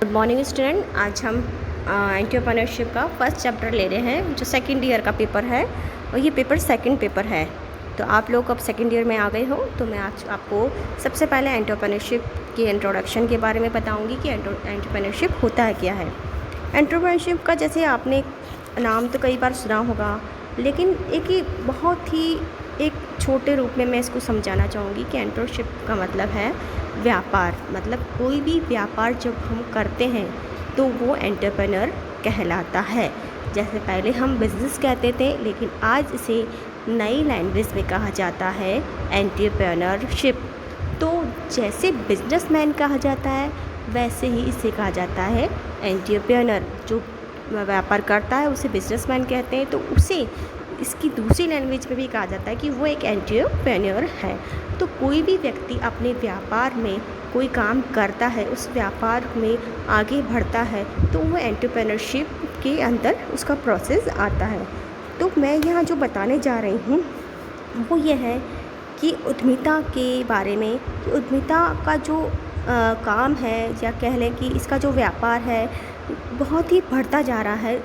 Good morning student. आज हम entrepreneurship का फर्स्ट चैप्टर ले रहे हैं जो सेकेंड ईयर का पेपर है और ये पेपर सेकंड पेपर है। तो आप लोग अब सेकेंड ईयर में आ गए हो तो मैं आज आपको सबसे पहले एंटरप्रेन्योरशिप के इंट्रोडक्शन के बारे में बताऊंगी कि एंटरप्रेन्योरशिप होता है क्या है। एंटरप्रेन्योरशिप का जैसे आपने नाम तो कई बार सुना होगा, लेकिन बहुत ही एक छोटे रूप में मैं इसको समझाना चाहूँगी कि एंटरप्रेन्योरशिप का मतलब है व्यापार। मतलब कोई भी व्यापार जब हम करते हैं तो वो एंटरप्रेन्योर कहलाता है। जैसे पहले हम बिज़नेस कहते थे, लेकिन आज इसे नई लैंग्वेज में कहा जाता है एंटरप्रेन्योरशिप। तो जैसे बिजनेसमैन कहा जाता है वैसे ही इसे कहा जाता है एंटरप्रेन्योर। जो व्यापार करता है उसे बिजनेसमैन कहते हैं, तो उसे इसकी दूसरी लैंग्वेज में भी कहा जाता है कि वो एक एंटरप्रेन्योर है। तो कोई भी व्यक्ति अपने व्यापार में कोई काम करता है, उस व्यापार में आगे बढ़ता है, तो वो एंटरप्रेन्योरशिप के अंदर उसका प्रोसेस आता है। तो मैं यहाँ जो बताने जा रही हूँ वो ये है कि उद्यमिता के बारे में, कि उद्यमिता का जो काम है या कह लें कि इसका जो व्यापार है बहुत ही बढ़ता जा रहा है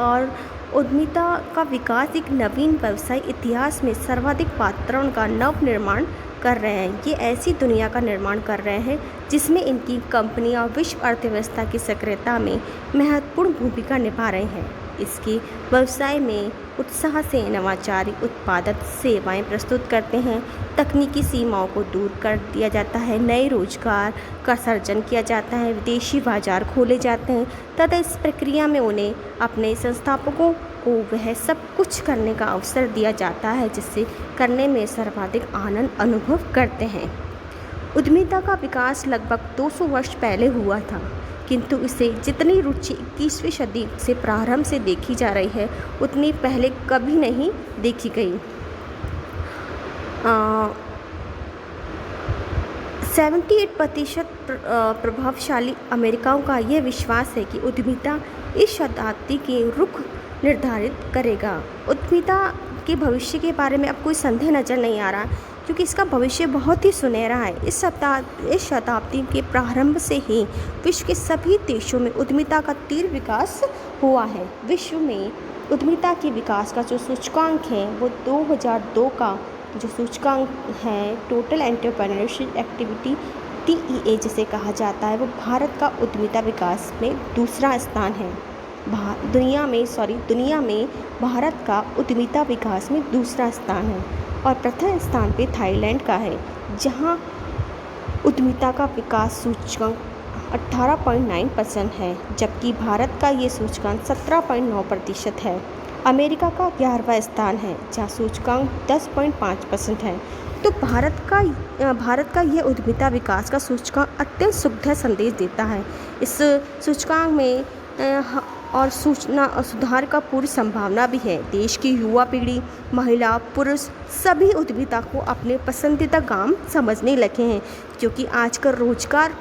और उद्यमिता का विकास एक नवीन व्यवसाय इतिहास में सर्वाधिक पात्रों का नव निर्माण कर रहे हैं। ये ऐसी दुनिया का निर्माण कर रहे हैं जिसमें इनकी कंपनियां विश्व अर्थव्यवस्था की सक्रियता में महत्वपूर्ण भूमिका निभा रही हैं। इसके व्यवसाय में उत्साह से नवाचारी उत्पादक सेवाएं प्रस्तुत करते हैं, तकनीकी सीमाओं को दूर कर दिया जाता है, नए रोजगार का सर्जन किया जाता है, विदेशी बाजार खोले जाते हैं तथा इस प्रक्रिया में उन्हें अपने संस्थापकों को वह सब कुछ करने का अवसर दिया जाता है जिससे करने में सर्वाधिक आनंद अनुभव करते हैं। उद्यमिता का विकास लगभग 200 वर्ष पहले हुआ था, किंतु इसे जितनी रुचि 21वीं सदी से प्रारंभ से देखी जा रही है उतनी पहले कभी नहीं देखी गई। 78% प्रभावशाली अमेरिकाओं का यह विश्वास है कि उद्यमिता इस शताब्दी के रुख निर्धारित करेगा। उद्यमिता के भविष्य के बारे में अब कोई संदेह नज़र नहीं आ रहा, क्योंकि इसका भविष्य बहुत ही सुनहरा है। इस शताब्दी के प्रारंभ से ही विश्व के सभी देशों में उद्यमिता का तीव्र विकास हुआ है। विश्व में उद्यमिता के विकास का जो सूचकांक है वो 2002 का जो सूचकांक है टोटल एंटरप्रेन्योरशिप एक्टिविटी TEA जिसे कहा जाता है, वो भारत का उद्यमिता विकास में दूसरा स्थान है। दुनिया में भारत का उद्यमिता विकास में दूसरा स्थान है और प्रथम स्थान पे थाईलैंड का है, जहां उद्यमिता का विकास सूचकांक 18.9% है, जबकि भारत का ये सूचकांक 17.9% है। अमेरिका का 11वां स्थान है जहां सूचकांक 10.5% है। तो भारत का यह उद्यमिता विकास का सूचकांक अत्यंत सुखद संदेश देता है। इस सूचकांक में और सूचना और सुधार का पूरी संभावना भी है। देश की युवा पीढ़ी, महिला, पुरुष सभी उद्यमिता को अपने पसंदीदा काम समझने लगे हैं, क्योंकि आजकल रोजगार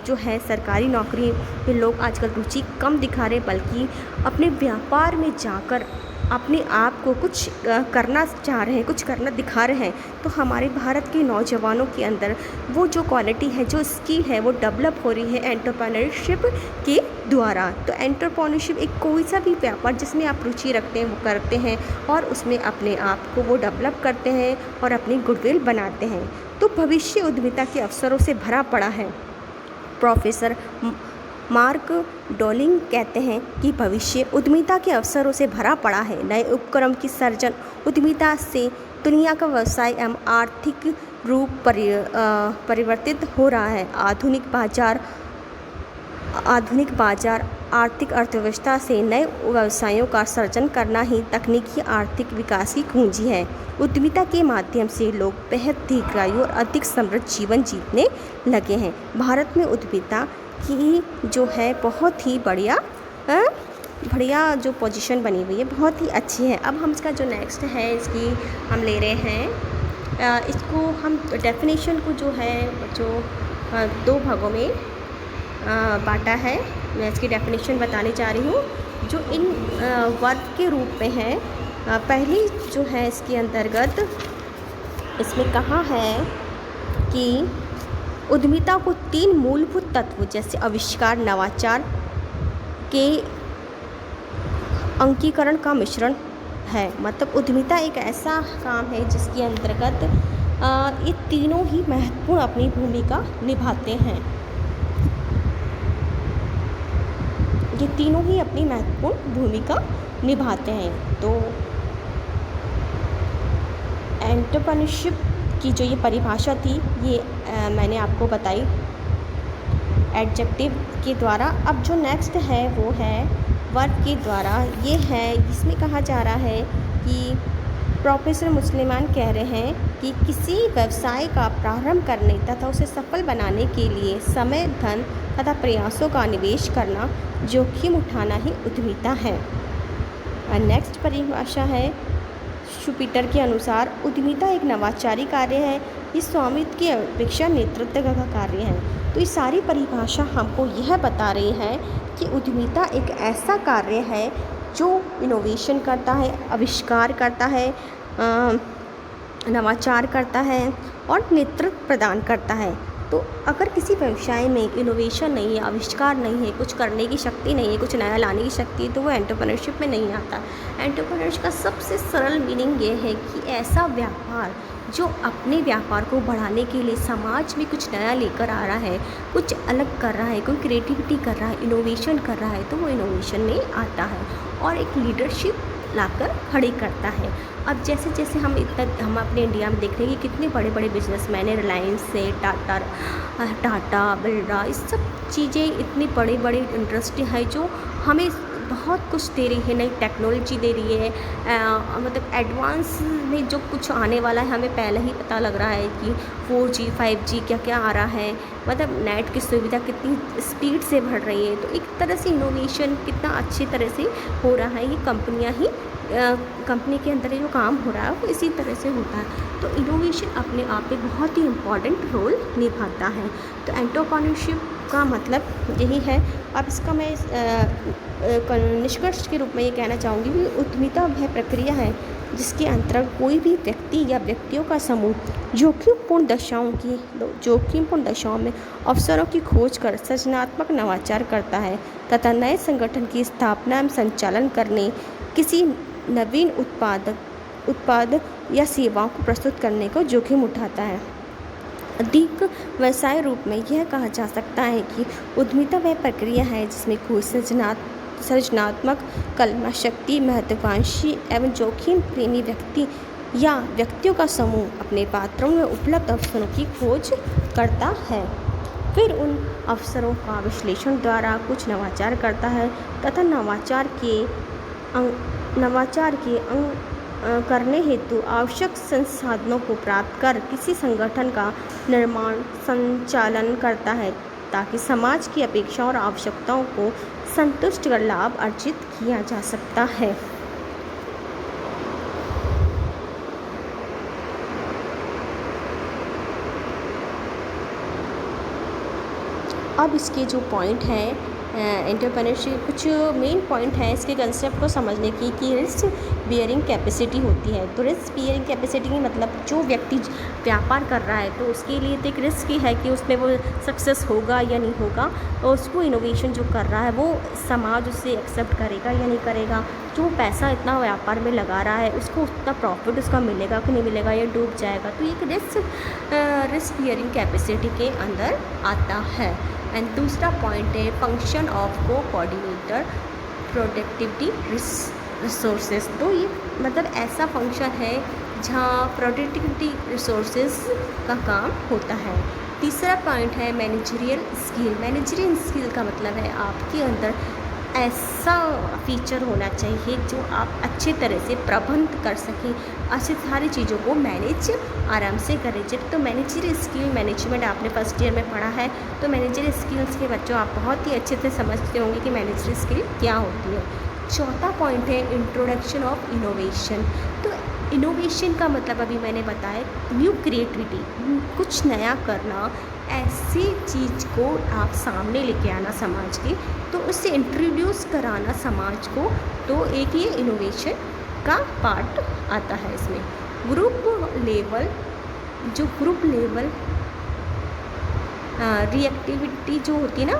जो है सरकारी नौकरी में लोग आजकल रुचि कम दिखा रहे, बल्कि अपने व्यापार में जाकर अपने आप को कुछ करना चाह रहे हैं, कुछ करना दिखा रहे हैं। तो हमारे भारत के नौजवानों के अंदर वो जो क्वालिटी है, जो स्किल है, वो डेवलप हो रही है एंटरप्रेन्योरशिप के द्वारा। तो एंटरप्रेन्योरशिप एक कोई सा भी व्यापार जिसमें आप रुचि रखते हैं वो करते हैं और उसमें अपने आप को वो डेवलप करते हैं और अपनी गुडविल बनाते हैं। तो भविष्य उद्यमिता के अवसरों से भरा पड़ा है। प्रोफेसर मार्क डॉलिंग कहते हैं कि भविष्य उद्यमिता के अवसरों से भरा पड़ा है। नए उपक्रम की सर्जन उद्यमिता से दुनिया का व्यवसाय एवं आर्थिक रूप परिवर्तित हो रहा है। आधुनिक बाजार आर्थिक अर्थव्यवस्था से नए व्यवसायों का सर्जन करना ही तकनीकी आर्थिक विकास की कुंजी है। उद्यमिता के माध्यम से लोग बेहद दीर्घायु और अधिक समृद्ध जीवन जीने लगे हैं। भारत में उद्यमिता की जो है बहुत ही बढ़िया जो पोजीशन बनी हुई है, बहुत ही अच्छी है। अब हम इसका जो नेक्स्ट है इसकी हम ले रहे हैं, इसको हम डेफिनेशन को जो है दो भागों में बांटा है। मैं इसकी डेफिनेशन बताने जा रही हूँ जो इन वर्ग के रूप में है। पहली जो है इसके अंतर्गत इसमें कहा है कि उद्यमिता को 3 मूलभूत तत्व जैसे आविष्कार, नवाचार के अंकीकरण का मिश्रण है। मतलब उद्यमिता एक ऐसा काम है जिसके अंतर्गत ये तीनों ही महत्वपूर्ण अपनी भूमिका निभाते हैं। ये तीनों ही अपनी महत्वपूर्ण भूमिका निभाते हैं। तो एंटरप्रेन्योरशिप की जो ये परिभाषा थी ये मैंने आपको बताई एडजेक्टिव के द्वारा। अब जो नेक्स्ट है वो है वर्ब के द्वारा। ये है, इसमें कहा जा रहा है कि प्रोफेसर मुसलमान कह रहे हैं कि किसी व्यवसाय का प्रारंभ करने तथा उसे सफल बनाने के लिए समय, धन तथा प्रयासों का निवेश करना, जोखिम उठाना ही उद्यमिता है। और नेक्स्ट परिभाषा है शुपिटर के अनुसार उद्यमिता एक नवाचारी कार्य है। ये स्वामित्व की अपेक्षा नेतृत्व का कार्य है। तो ये सारी परिभाषा हमको यह बता रही है कि उद्यमिता एक ऐसा कार्य है जो इनोवेशन करता है, आविष्कार करता है, नवाचार करता है और नेतृत्व प्रदान करता है। तो अगर किसी व्यवसाय में इनोवेशन नहीं है, आविष्कार नहीं है, कुछ करने की शक्ति नहीं है, कुछ नया लाने की शक्ति है, तो वो एंटरप्रेन्योरशिप में नहीं आता। एंटरप्रेन्योरशिप का सबसे सरल मीनिंग ये है कि ऐसा व्यापार जो अपने व्यापार को बढ़ाने के लिए समाज में कुछ नया लेकर आ रहा है, कुछ अलग कर रहा है, कोई क्रिएटिविटी कर रहा है, इनोवेशन कर रहा है, तो वो इनोवेशन में आता है और एक लीडरशिप लाकर खड़ी करता है। अब जैसे जैसे हम अपने इंडिया में देख रहे हैं कि कितने बड़े बड़े बिजनेसमैन हैं, रिलायंस से टाटा बिरला, इस सब चीज़ें इतनी बड़ी बड़ी इंडस्ट्री है जो हमें बहुत कुछ दे रही है, नई टेक्नोलॉजी दे रही है। मतलब एडवांस में जो कुछ आने वाला है हमें पहले ही पता लग रहा है कि 4G 5G क्या क्या आ रहा है। मतलब नेट की सुविधा कितनी स्पीड से बढ़ रही है। तो एक तरह से इनोवेशन कितना अच्छी तरह से हो रहा है, ये कंपनियां ही कंपनी के अंदर जो काम हो रहा है वो इसी तरह से होता है। तो इनोवेशन अपने आप में बहुत ही इम्पॉर्टेंट रोल निभाता है। तो एंटरप्रेन्योरशिप का मतलब यही है। अब इसका मैं निष्कर्ष के रूप में ये कहना चाहूँगी कि उद्यमिता वह प्रक्रिया है जिसके अंतर्गत कोई भी व्यक्ति या व्यक्तियों का समूह जोखिमपूर्ण दशाओं में अवसरों की खोज कर सृजनात्मक नवाचार करता है तथा नए संगठन की स्थापना एवं संचालन करने, किसी नवीन उत्पाद या सेवाओं को प्रस्तुत करने को जोखिम उठाता है। अधिक व्यवसाय रूप में यह कहा जा सकता है कि उद्यमिता वह प्रक्रिया है जिसमें कोई सृजनात्मक, कल्पना शक्ति, महत्वाकांक्षी एवं जोखिम प्रेमी व्यक्ति या व्यक्तियों का समूह अपने पात्रों में उपलब्ध अवसरों की खोज करता है, फिर उन अवसरों का विश्लेषण द्वारा कुछ नवाचार करता है तथा नवाचार के करने हेतु आवश्यक संसाधनों को प्राप्त कर किसी संगठन का निर्माण संचालन करता है ताकि समाज की अपेक्षाओं और आवश्यकताओं को संतुष्ट कर लाभ अर्जित किया जा सकता है। अब इसके जो पॉइंट हैं एंटरप्रेन्योरशिप, कुछ मेन पॉइंट है इसके कंसेप्ट को समझने की कि रिस्क बियरिंग कैपेसिटी होती है। तो रिस्क बियरिंग कैपेसिटी की मतलब जो व्यक्ति व्यापार कर रहा है तो उसके लिए तो एक रिस्क ही है कि उसमें वो सक्सेस होगा या नहीं होगा, और उसको इनोवेशन जो कर रहा है वो समाज उसे एक्सेप्ट करेगा या नहीं करेगा, जो पैसा इतना व्यापार में लगा रहा है उसको उतना प्रॉफिट उसका मिलेगा कि नहीं मिलेगा या डूब जाएगा। तो एक रिस्क बियरिंग कैपेसिटी के अंदर आता है। एंड दूसरा पॉइंट है function of coordinator productivity resources. तो ये मतलब ऐसा फंक्शन है जहाँ प्रोडक्टिविटी रिसोर्सेज का काम होता है। तीसरा पॉइंट है मैनेजरियल स्किल। मैनेजरियल स्किल का मतलब है आपके अंदर ऐसा फीचर होना चाहिए जो आप अच्छे तरह से प्रबंध कर सकें, अच्छी सारी चीज़ों को मैनेज आराम से करें। जब तो मैनेजरियल स्किल मैनेजमेंट आपने फर्स्ट ईयर में पढ़ा है तो मैनेजरियल स्किल्स के बच्चों आप बहुत ही अच्छे से समझते होंगे कि मैनेजरियल स्किल क्या होती है। चौथा पॉइंट है इंट्रोडक्शन ऑफ इनोवेशन। तो इनोवेशन का मतलब अभी मैंने बताया न्यू क्रिएटिविटी, कुछ नया करना, ऐसी चीज़ को आप सामने लेके आना समाज के, तो उससे इंट्रोड्यूस कराना समाज को, तो एक ये इनोवेशन का पार्ट आता है इसमें। ग्रुप लेवल रिएक्टिविटी जो होती है ना,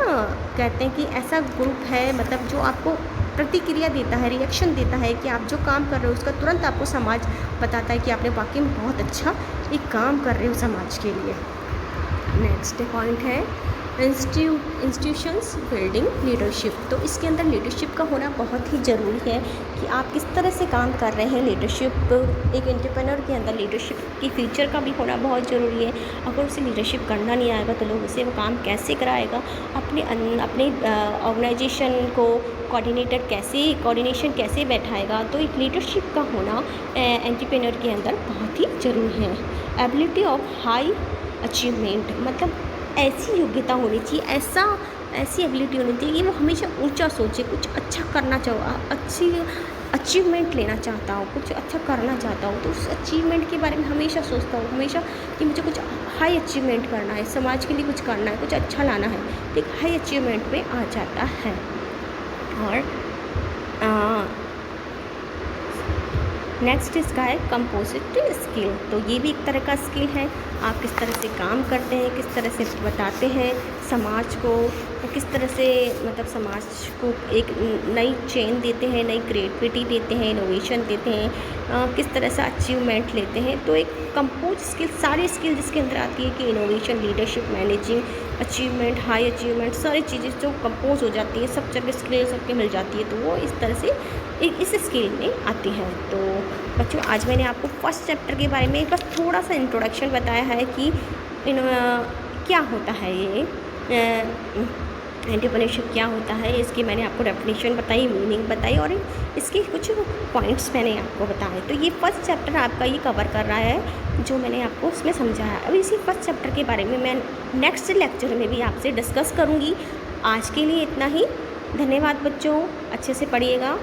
कहते हैं कि ऐसा ग्रुप है मतलब जो आपको प्रतिक्रिया देता है, रिएक्शन देता है कि आप जो काम कर रहे हो उसका तुरंत आपको समाज बताता है कि आपने वाकई में बहुत अच्छा एक काम कर रहे हो समाज के लिए। नेक्स्ट पॉइंट है इंस्टीट्यूशंस बिल्डिंग लीडरशिप। तो इसके अंदर लीडरशिप का होना बहुत ही ज़रूरी है कि आप किस तरह से काम कर रहे हैं। लीडरशिप एक एंटरप्रेन्योर के अंदर लीडरशिप की फीचर का भी होना बहुत ज़रूरी है। अगर उसे लीडरशिप करना नहीं आएगा तो लोग उसे वो काम कैसे कराएगा, अपने ऑर्गेनाइजेशन को कोऑर्डिनेशन कैसे बैठाएगा। तो एक लीडरशिप का होना एंटरप्रेन्योर के अंदर बहुत ही ज़रूरी है। एबिलिटी ऑफ हाई अचीवमेंट, मतलब ऐसी योग्यता होनी चाहिए, ऐसी एबिलिटी होनी चाहिए कि वो हमेशा ऊंचा सोचे, कुछ अच्छा करना अच्छी अचीवमेंट लेना चाहता हो, कुछ अच्छा करना चाहता हो तो उस अचीवमेंट के बारे में हमेशा सोचता हो, हमेशा कि मुझे कुछ हाई अचीवमेंट करना है, समाज के लिए कुछ करना है, कुछ अच्छा लाना है, तो एक हाई अचीवमेंट पे आ जाता है। और नेक्स्ट इसका है कंपोजिटिव स्किल। तो ये भी एक तरह का स्किल है, आप किस तरह से काम करते हैं, किस तरह से बताते हैं समाज को, किस तरह से मतलब समाज को एक नई चेन देते हैं, नई क्रिएटिविटी देते हैं, इनोवेशन देते हैं, किस तरह से अचीवमेंट लेते हैं। तो एक कंपोज स्किल, सारी स्किल जिसके अंदर आती है कि innovation, leadership, managing, achievement, high achievement, सारी चीज़ें जो कंपोज हो जाती है, सब जगह स्किल सबके मिल जाती है, तो वो इस तरह से इस स्किल में आती है। तो बच्चों आज मैंने आपको फर्स्ट चैप्टर के बारे में बस थोड़ा सा इंट्रोडक्शन बताया है कि क्या होता है ये एंटरप्रेन्योरशिप क्या होता है, इसकी मैंने आपको डेफिनेशन बताई, मीनिंग बताई और इसके कुछ पॉइंट्स मैंने आपको बताए। तो ये फर्स्ट चैप्टर आपका ये कवर कर रहा है जो मैंने आपको उसमें समझाया। अब इसी फर्स्ट चैप्टर के बारे में मैं नेक्स्ट लेक्चर में भी आपसे डिस्कस करूँगी। आज के लिए इतना ही। धन्यवाद बच्चों, अच्छे से पढ़िएगा।